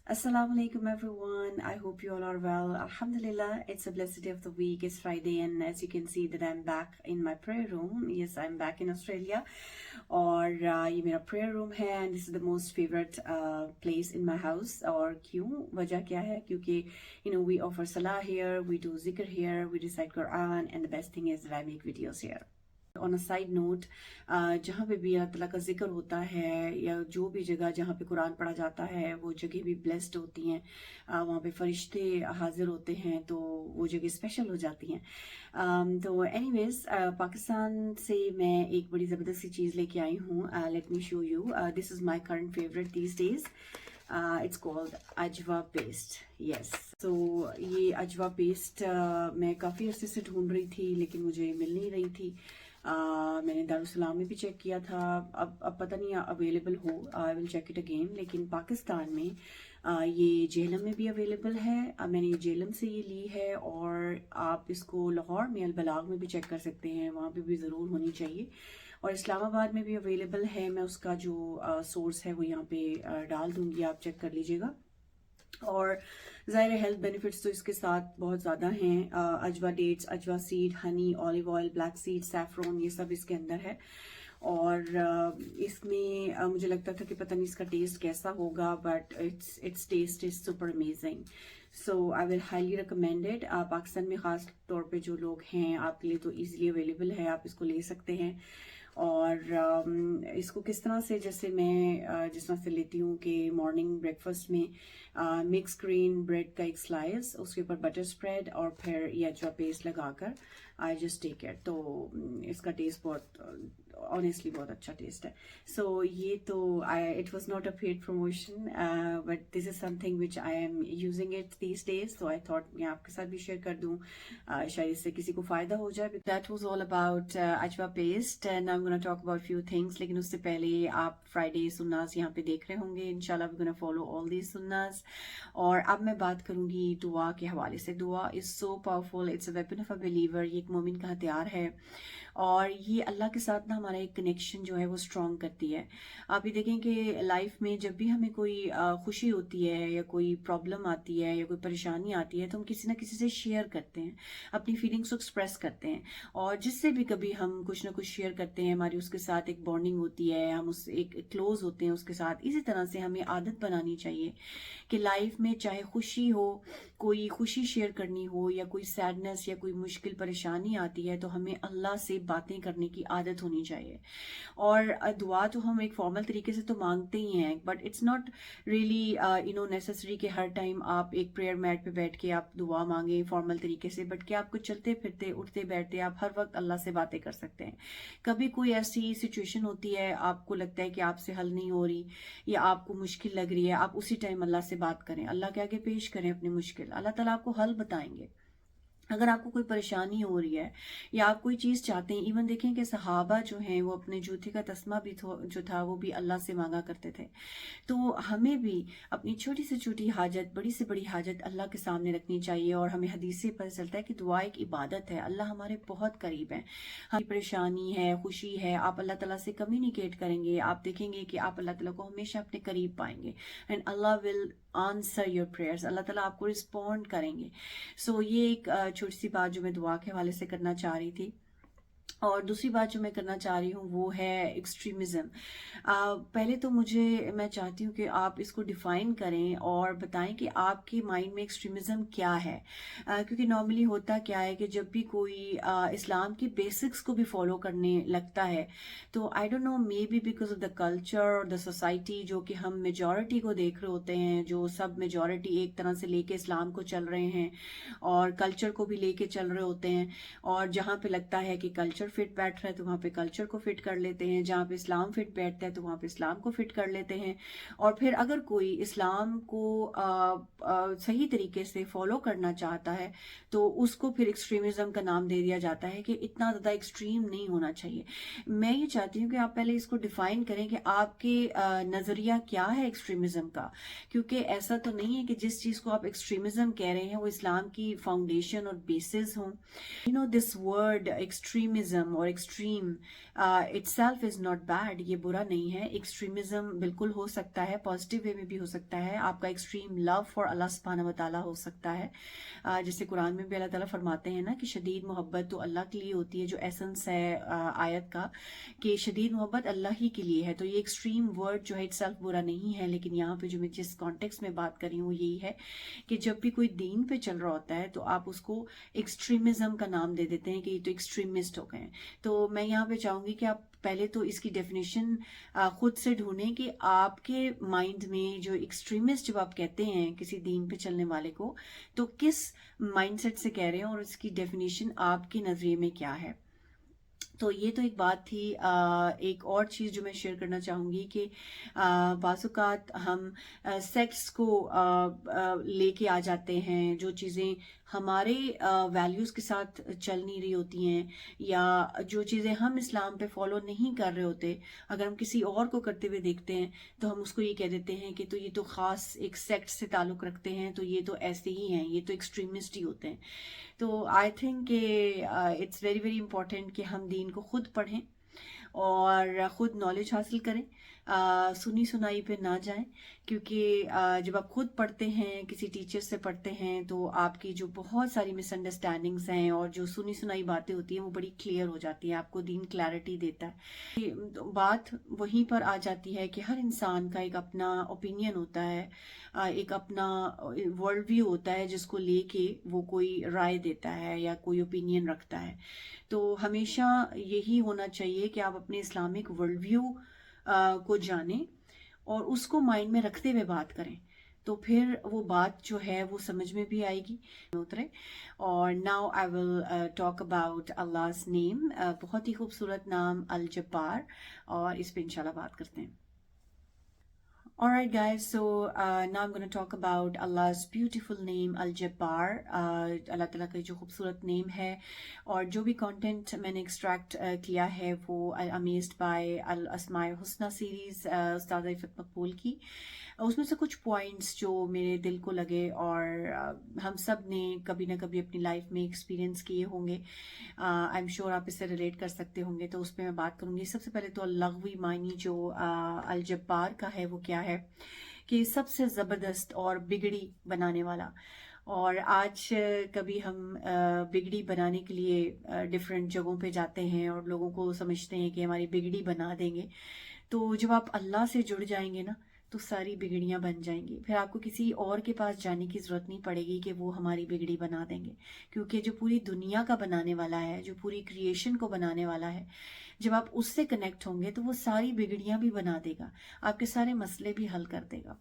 Assalamu alaikum everyone. I hope you all are well. Alhamdulillah, it's a blessed day of the week. It's Friday and as you can see that I'm back in my prayer room. Yes, I'm back in Australia. और ये मेरा prayer room है and this is the most favorite place in my house. और क्यों? वजह क्या है? क्योंकि we offer salah here, we do zikr here, we recite Quran, and the best thing is that I make videos here. On a side note, जहाँ पे भी अल्लाह ताला का जिक्र होता है या जो भी जगह जहाँ पे कुरान पढ़ा जाता है वो जगह भी ब्लेस्ड होती हैं, वहाँ पे फरिश्ते हाजिर होते हैं तो वो जगह स्पेशल हो जाती हैं। तो एनीवेज पाकिस्तान से मैं एक बड़ी ज़बरदस्त सी चीज़ लेके आई हूँ। Let me show you, this is my current favourite these days. It's called Ajwa paste. Yes, तो ये अजवा पेस्ट मैं काफ़ी अरसे से ढूंढ रही थी लेकिन मुझे मिल नहीं रही थी। मैंने दारुसलाम में भी चेक किया था, अब पता नहीं अवेलेबल हो, I will check it again. लेकिन पाकिस्तान में ये जेहलम में भी अवेलेबल है। मैंने ये जेहलम से ये ली है और आप इसको लाहौर में अलबलाग में भी चेक कर सकते हैं, वहाँ पे भी ज़रूर होनी चाहिए। और इस्लामाबाद में भी अवेलेबल है। मैं उसका जो सोर्स है वो यहाँ पे डाल दूँगी, आप चेक कर लीजिएगा। और ज़ाहिर हेल्थ बेनिफिट्स तो इसके साथ बहुत ज़्यादा हैं। अजवा डेट्स, अजवा seed, honey, olive oil, black seed, saffron, ये सब इसके अंदर है। और इसमें मुझे लगता था कि पता नहीं इसका टेस्ट कैसा होगा, but it's taste is super amazing. So I will highly recommend it. Pakistan में ख़ास तौर पे जो लोग हैं आपके लिए तो ईजिली अवेलेबल है, आप इसको ले सकते हैं। और इसको किस तरह से, जैसे मैं जिस तरह से लेती हूँ कि मॉर्निंग ब्रेकफास्ट में मिक्स ग्रीन ब्रेड का एक स्लाइस, उसके ऊपर बटर स्प्रेड और फिर ये अजवा पेस्ट लगाकर आई जस्ट टेक इट। तो इसका टेस्ट बहुत ऑनेस्टली बहुत अच्छा टेस्ट है। सो ये तो it was not a paid promotion, but this is something which I am using it these days. तो आई थॉट मैं आपके साथ भी शेयर कर दूँ, शायद इससे किसी को फायदा हो जाए। That was all about Ajwa paste and I am gonna talk about few things. लेकिन उससे पहले आप फ्राइडे सुन्नास यहाँ पे देख रहे होंगे, इंशाल्लाह we gonna follow all these सुन्नास। और अब मैं बात करूंगी दुआ के हवाले से। दुआ is so powerful, it's a weapon of a believer. ये एक मोमिन का हथियार है और ये अल्लाह के साथ ना हमारा एक कनेक्शन जो है वो स्ट्रॉन्ग करती है। आप ये देखें कि लाइफ में जब भी हमें कोई खुशी होती है या कोई प्रॉब्लम आती है या कोई परेशानी आती है तो हम किसी ना किसी से शेयर करते हैं, अपनी फीलिंग्स को एक्सप्रेस करते हैं। और जिससे भी कभी हम कुछ ना कुछ शेयर करते हैं, हमारी उसके साथ एक बॉन्डिंग होती है, हम उस एक क्लोज होते हैं उसके साथ। इसी तरह से हमें आदत बनानी चाहिए कि लाइफ में चाहे खुशी हो, कोई खुशी शेयर करनी हो या कोई सैडनेस या कोई मुश्किल परेशानी आती है तो हमें अल्लाह से बातें करने की आदत होनी चाहिए। और दुआ तो हम एक फॉर्मल तरीके से तो मांगते ही हैं, but it's not really necessary कि हर टाइम आप एक प्रेयर मैट पे बैठ के आप दुआ मांगे फॉर्मल तरीके से, बट कि आपको चलते फिरते उठते बैठते आप हर वक्त अल्लाह से बातें कर सकते हैं। कभी कोई ऐसी सिचुएशन होती है, आपको लगता है कि आपसे हल नहीं हो रही या आपको मुश्किल लग रही है, आप उसी टाइम अल्लाह से बात करें, अल्लाह के आगे पेश करें अपनी मुश्किल, अल्लाह ताला आपको हल बताएंगे। अगर आपको कोई परेशानी हो रही है या आप कोई चीज़ चाहते हैं, इवन देखें कि सहाबा जो हैं वो अपने जूते का तस्मा भी जो था वो भी अल्लाह से मांगा करते थे। तो हमें भी अपनी छोटी से छोटी हाजत, बड़ी से बड़ी हाजत अल्लाह के सामने रखनी चाहिए। और हमें हदीस से पता चलता है कि दुआ एक इबादत है, अल्लाह हमारे बहुत करीब है। हमारी परेशानी है, खुशी है, आप अल्लाह ताला से कम्युनिकेट करेंगे, आप देखेंगे कि आप अल्लाह ताला को हमेशा अपने करीब पाएंगे and Allah will answer your prayers. अल्लाह ताला आपको रिस्पॉन्ड करेंगे। सो ये एक छोटी सी बात जो मैं दुआ के हवाले से करना चाह रही थी। और दूसरी बात जो मैं करना चाह रही हूँ वो है एक्सट्रीमिज़म। पहले तो मैं चाहती हूँ कि आप इसको डिफ़ाइन करें और बताएं कि आपके माइंड में एक्सट्रीमिज़म क्या है। क्योंकि नॉर्मली होता क्या है कि जब भी कोई इस्लाम की बेसिक्स को भी फॉलो करने लगता है तो I don't know, may be because of the culture और द सोसाइटी, जो कि हम मेजॉरिटी को देख रहे होते हैं, जो सब मेजॉरिटी एक तरह से लेके इस्लाम को चल रहे हैं और कल्चर को भी लेके चल रहे होते हैं। और जहाँ पे लगता है कि कल्चर फिट बैठ रहा है तो वहाँ पे कल्चर को फिट कर लेते हैं, जहाँ पे इस्लाम फिट बैठता है तो वहाँ पे इस्लाम को फिट कर लेते हैं। और फिर अगर कोई इस्लाम को सही तरीके से फॉलो करना चाहता है तो उसको फिर एक्सट्रीमिज्म का नाम दे दिया जाता है कि इतना ज़्यादा एक्सट्रीम नहीं होना चाहिए। मैं ये चाहती हूँ कि आप पहले इसको डिफाइन करें कि आपके नज़रिया क्या है एक्सट्रीमिज्म का। क्योंकि ऐसा तो नहीं है कि जिस चीज़ को आप एक्सट्रीमिज्म कह रहे हैं वो इस्लाम की फाउंडेशन और बेसिस हों। दिस वर्ड एक्सट्रीमिज्म एक्सट्रीमिज्म और extreme itself is not bad, ये बुरा नहीं है. एक्सट्रीमिज्म बिल्कुल हो सकता है, पॉजिटिव वे में भी हो सकता है. आपका एक्सट्रीम लव फॉर अल्लाह सुब्हानहू व तआला हो सकता है. जैसे कुरान में भी अल्लाह ताला फरमाते हैं ना कि शदीद मोहब्बत तो अल्लाह के लिए होती है, जो एसेंस है आयत का, कि शदीद मोहब्बत अल्लाह ही के लिए है. तो ये एक्सट्रीम वर्ड जो है इटसेल्फ बुरा नहीं है, लेकिन यहाँ पे जो मैं जिस कॉन्टेक्स्ट में बात कर रही हूँ यही है कि जब भी कोई दीन पे चल रहा होता है तो आप उसको एक्सट्रीमिज्म का नाम दे देते हैं कि ये तो एक्सट्रीमिस्ट हो गए हैं. तो मैं यहाँ पे चाहूंगी कि आप पहले तो इसकी डेफिनेशन खुद से ढूंढें कि आपके माइंड में जो एक्सट्रीमिस्ट जब आप कहते हैं किसी दीन पे चलने वाले को, तो किस माइंडसेट से कह रहे हैं और इसकी डेफिनेशन आपके नजरिए में क्या है. तो ये तो एक बात थी. एक और चीज़ जो मैं शेयर करना चाहूँगी कि बाज़-औक़ात हम सेक्स को लेके आ जाते हैं, जो चीज़ें हमारे वैल्यूज़ के साथ चल नहीं रही होती हैं, या जो चीज़ें हम इस्लाम पे फॉलो नहीं कर रहे होते, अगर हम किसी और को करते हुए देखते हैं तो हम उसको ये कह देते हैं कि तो ये तो ख़ास एक सेक्ट से ताल्लुक़ रखते हैं, तो ये तो ऐसे ही हैं, ये तो एक्सट्रीमिस्ट ही होते हैं. तो I think it's very very important कि हम दीन को खुद पढ़ें और ख़ुद नॉलेज हासिल करें, सुनी सुनाई पे ना जाएं, क्योंकि जब आप खुद पढ़ते हैं, किसी टीचर से पढ़ते हैं, तो आपकी जो बहुत सारी मिसअंडरस्टैंडिंग्स हैं और जो सुनी सुनाई बातें होती हैं वो बड़ी क्लियर हो जाती हैं. आपको दीन क्लैरिटी देता है. तो बात वहीं पर आ जाती है कि हर इंसान का एक अपना ओपिनियन होता है, एक अपना वर्ल्ड व्यू होता है जिसको लेके वो कोई राय देता है या कोई ओपिनियन रखता है. तो हमेशा यही होना चाहिए कि आप अपने इस्लामिक वर्ल्ड व्यू को जानें और उसको माइंड में रखते हुए बात करें, तो फिर वो बात जो है वो समझ में भी आएगी, उतरे. और now I will talk about Allah's name. बहुत ही खूबसूरत नाम अल जब्बार, और इस पे इंशाल्लाह बात करते हैं. Alright guys, so now I'm going to talk about Allah's beautiful name Al-Jabbar. अल्लाह ताला का जो खूबसूरत नेम है, और जो भी कंटेंट मैंने एक्सट्रैक्ट किया है वो अमेज्ड बाय अल-अस्माए हुस्ना सीरीज़ उस्ताद इफ़त मकबूल की. उसमें से कुछ पॉइंट्स जो मेरे दिल को लगे और हम सब ने कभी ना कभी अपनी लाइफ में एक्सपीरियंस किए होंगे. आई एम श्योर आप इससे रिलेट कर सकते होंगे, तो उस पर मैं बात करूंगी. सबसे पहले तो लग़वी मायनी जो अल जब्बार का है वो क्या है, कि सबसे ज़बरदस्त और बिगड़ी बनाने वाला. और आज कभी हम बिगड़ी बनाने के लिए डिफरेंट जगहों पे जाते हैं और लोगों को समझते हैं कि हमारी बिगड़ी बना देंगे. तो जब आप अल्लाह से जुड़ जाएंगे ना, तो सारी बिगड़ियां बन जाएंगी. फिर आपको किसी और के पास जाने की ज़रूरत नहीं पड़ेगी कि वो हमारी बिगड़ी बना देंगे, क्योंकि जो पूरी दुनिया का बनाने वाला है, जो पूरी क्रिएशन को बनाने वाला है, जब आप उससे कनेक्ट होंगे तो वो सारी बिगड़ियां भी बना देगा, आपके सारे मसले भी हल कर देगा.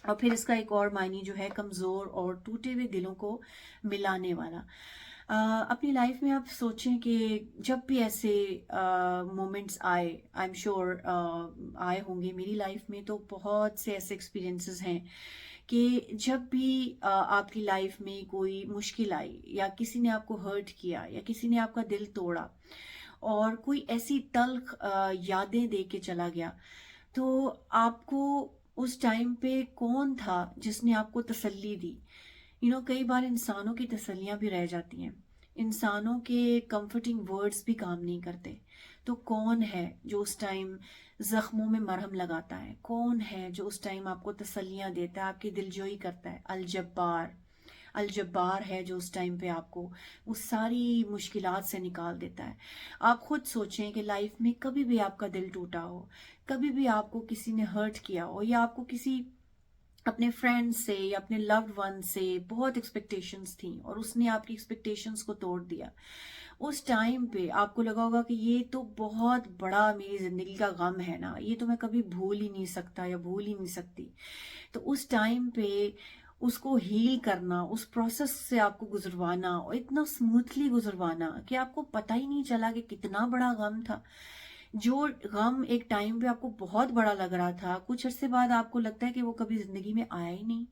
और फिर इसका एक और मायने जो है कमज़ोर और टूटे हुए दिलों को मिलाने वाला. अपनी लाइफ में आप सोचें कि जब भी ऐसे मोमेंट्स आए, आई एम श्योर आए होंगे, मेरी लाइफ में तो बहुत से ऐसे एक्सपीरियंसेस हैं कि जब भी आपकी लाइफ में कोई मुश्किल आई, या किसी ने आपको हर्ट किया, या किसी ने आपका दिल तोड़ा, और कोई ऐसी तल्ख यादें दे के चला गया, तो आपको उस टाइम पे कौन था जिसने आपको तसल्ली दी. कई बार इंसानों की तसल्लियां भी रह जाती हैं, इंसानों के कंफर्टिंग वर्ड्स भी काम नहीं करते. तो कौन है जो उस टाइम जख्मों में मरहम लगाता है, कौन है जो उस टाइम आपको तसल्लियां देता है, आपकी दिलजोई करता है. अल जब्बार. अल जब्बार है जो उस टाइम पे आपको उस सारी मुश्किलात से निकाल देता है. आप खुद सोचें कि लाइफ में कभी भी आपका दिल टूटा हो, कभी भी आपको किसी ने हर्ट किया हो, या आपको किसी अपने फ्रेंड से या अपने लव्ड वन से बहुत एक्सपेक्टेशंस थी और उसने आपकी एक्सपेक्टेशंस को तोड़ दिया. उस टाइम पे आपको लगा होगा कि ये तो बहुत बड़ा मेरी जिंदगी का गम है ना, ये तो मैं कभी भूल ही नहीं सकता या भूल ही नहीं सकती. तो उस टाइम पे उसको हील करना, उस प्रोसेस से आपको गुजरवाना, और इतना स्मूथली गुजरवाना कि आपको पता ही नहीं चला कि कितना बड़ा गम था. जो गम एक टाइम पे आपको बहुत बड़ा लग रहा था, कुछ अरसे बाद आपको लगता है कि वो कभी जिंदगी में आया ही नहीं.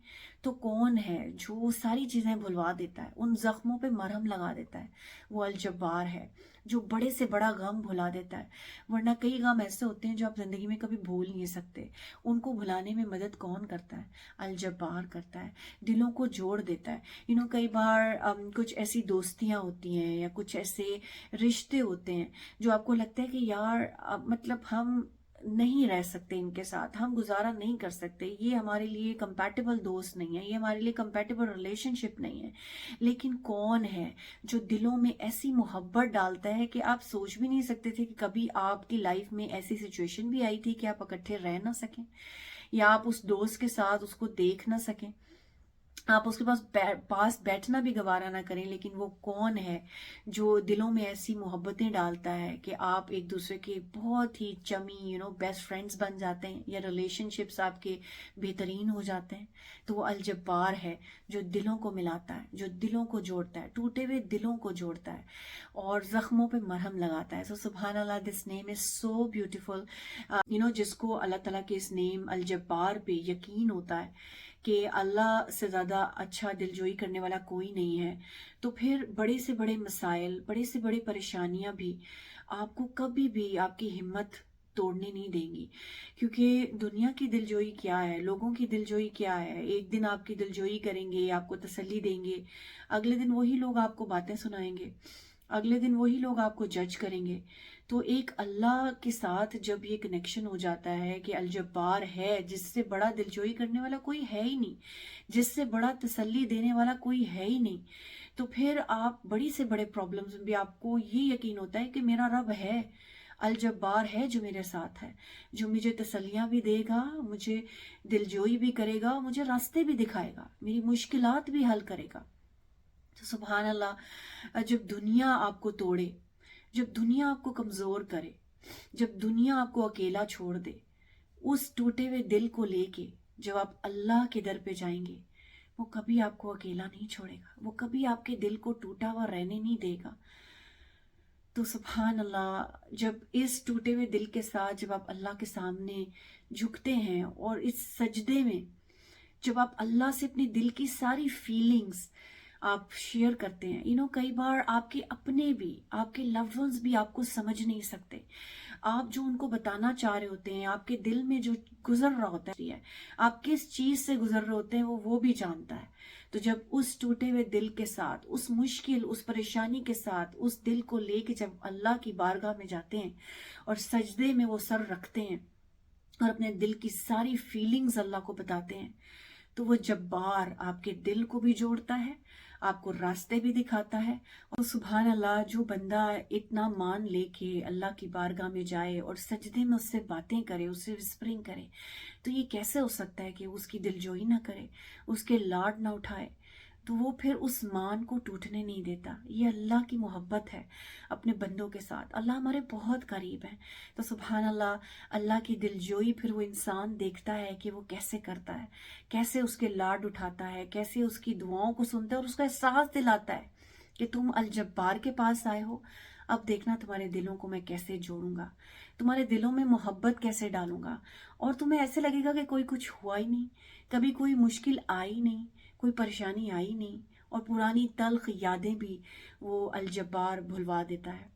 तो कौन है जो सारी चीजें भुलवा देता है, उन जख्मों पे मरहम लगा देता है? वो अल जब्बार है, جو بڑے سے بڑا غم بھلا دیتا ہے. ورنہ کئی غم ایسے ہوتے ہیں جو آپ زندگی میں کبھی بھول نہیں سکتے. ان کو بھلانے میں مدد کون کرتا ہے؟ الجبار کرتا ہے. دلوں کو جوڑ دیتا ہے. کئی بار کچھ ایسی دوستیاں ہوتی ہیں یا کچھ ایسے رشتے ہوتے ہیں جو آپ کو لگتا ہے کہ یار مطلب ہم نہیں رہ سکتے ان کے ساتھ، ہم گزارا نہیں کر سکتے، یہ ہمارے لیے کمپیٹیبل دوست نہیں ہے، یہ ہمارے لیے کمپیٹیبل ریلیشن شپ نہیں ہے. لیکن کون ہے جو دلوں میں ایسی محبت ڈالتا ہے کہ آپ سوچ بھی نہیں سکتے تھے کہ کبھی آپ کی لائف میں ایسی سچویشن بھی آئی تھی کہ آپ اکٹھے رہ نہ سکیں، یا آپ اس دوست کے ساتھ اس کو دیکھ نہ سکیں، آپ اس کے پاس بیٹھنا بھی گوارا نہ کریں. لیکن وہ کون ہے جو دلوں میں ایسی محبتیں ڈالتا ہے کہ آپ ایک دوسرے کے بہت ہی چمی بیسٹ فرینڈز بن جاتے ہیں، یا ریلیشن شپس آپ کے بہترین ہو جاتے ہیں. تو وہ الجبار ہے جو دلوں کو ملاتا ہے، جو دلوں کو جوڑتا ہے، ٹوٹے ہوئے دلوں کو جوڑتا ہے اور زخموں پہ مرہم لگاتا ہے. سو سبحان اللہ، دس نیم از سو بیوٹیفل. جس کو اللہ تعالیٰ کے اس نیم الجبار پہ یقین ہوتا ہے کہ اللہ سے زیادہ اچھا دلجوئی کرنے والا کوئی نہیں ہے، تو پھر بڑے سے بڑے مسائل، بڑے سے بڑے پریشانیاں بھی آپ کو کبھی بھی آپ کی ہمت توڑنے نہیں دیں گی. کیونکہ دنیا کی دلجوئی کیا ہے، لوگوں کی دلجوئی کیا ہے؟ ایک دن آپ کی دلجوئی کریں گے، آپ کو تسلی دیں گے، اگلے دن وہی لوگ آپ کو باتیں سنائیں گے، اگلے دن وہی لوگ آپ کو جج کریں گے. تو ایک اللہ کے ساتھ جب یہ کنیکشن ہو جاتا ہے کہ الجبار ہے، جس سے بڑا دلجوئی کرنے والا کوئی ہے ہی نہیں، جس سے بڑا تسلی دینے والا کوئی ہے ہی نہیں، تو پھر آپ بڑی سے بڑے پرابلمز میں بھی آپ کو یہ یقین ہوتا ہے کہ میرا رب ہے، الجبار ہے جو میرے ساتھ ہے، جو مجھے تسلیاں بھی دے گا، مجھے دلجوئی بھی کرے گا، مجھے راستے بھی دکھائے گا، میری مشکلات بھی حل کرے گا. تو سبحان اللہ، جب دنیا آپ کو توڑے، جب دنیا آپ کو کمزور کرے، جب دنیا آپ کو اکیلا چھوڑ دے، اس ٹوٹے ہوئے دل کو لے کے جب آپ اللہ کے در پہ جائیں گے، وہ کبھی آپ کو اکیلا نہیں چھوڑے گا، وہ کبھی آپ کے دل کو ٹوٹا ہوا رہنے نہیں دے گا. تو سبحان اللہ، جب اس ٹوٹے ہوئے دل کے ساتھ جب آپ اللہ کے سامنے جھکتے ہیں اور اس سجدے میں جب آپ اللہ سے اپنی دل کی ساری فیلنگز آپ شیئر کرتے ہیں، کئی بار آپ کے اپنے بھی، آپ کے لوڈ ونز بھی آپ کو سمجھ نہیں سکتے. آپ جو ان کو بتانا چاہ رہے ہوتے ہیں، آپ کے دل میں جو گزر رہا ہوتا ہے، آپ کس چیز سے گزر رہے ہوتے ہیں، وہ بھی جانتا ہے. تو جب اس ٹوٹے ہوئے دل کے ساتھ، اس مشکل، اس پریشانی کے ساتھ، اس دل کو لے کے جب اللہ کی بارگاہ میں جاتے ہیں اور سجدے میں وہ سر رکھتے ہیں اور اپنے دل کی ساری فیلنگز اللہ کو بتاتے ہیں، تو وہ جبار آپ کے دل کو بھی جوڑتا ہے، آپ کو راستے بھی دکھاتا ہے. اور سبحان اللہ، جو بندہ اتنا مان لے کے اللہ کی بارگاہ میں جائے اور سجدے میں اس سے باتیں کرے، اس سے وسپرنگ کرے، تو یہ کیسے ہو سکتا ہے کہ اس کی دلجوئی نہ کرے، اس کے لاڈ نہ اٹھائے؟ تو وہ پھر اس مان کو ٹوٹنے نہیں دیتا. یہ اللہ کی محبت ہے اپنے بندوں کے ساتھ. اللہ ہمارے بہت قریب ہیں. تو سبحان اللہ، اللہ کی دلجوئی پھر وہ انسان دیکھتا ہے کہ وہ کیسے کرتا ہے، کیسے اس کے لاڈ اٹھاتا ہے، کیسے اس کی دعاؤں کو سنتا ہے اور اس کا احساس دلاتا ہے کہ تم الجبار کے پاس آئے ہو، اب دیکھنا تمہارے دلوں کو میں کیسے جوڑوں گا، تمہارے دلوں میں محبت کیسے ڈالوں گا، اور تمہیں ایسے لگے گا کہ کوئی کچھ ہوا ہی نہیں، کبھی کوئی مشکل آئی نہیں، کوئی پریشانی آئی نہیں، اور پرانی تلخ یادیں بھی وہ الجبار بھلوا دیتا ہے.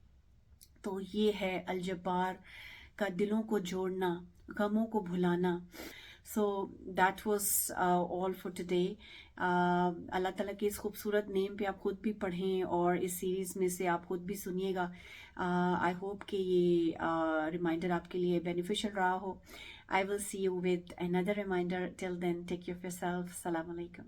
تو یہ ہے الجبار کا دلوں کو جوڑنا، غموں کو بھلانا. So that was all for today. اللہ تعالیٰ کے اس خوبصورت نیم پہ آپ خود بھی پڑھیں اور اس سیریز میں سے آپ خود بھی سنیے گا. آئی ہوپ کہ یہ ریمائنڈر آپ کے لیے بینیفیشل رہا ہو. I will see you with another reminder. Till then, take care of yourself. Assalamu alaikum.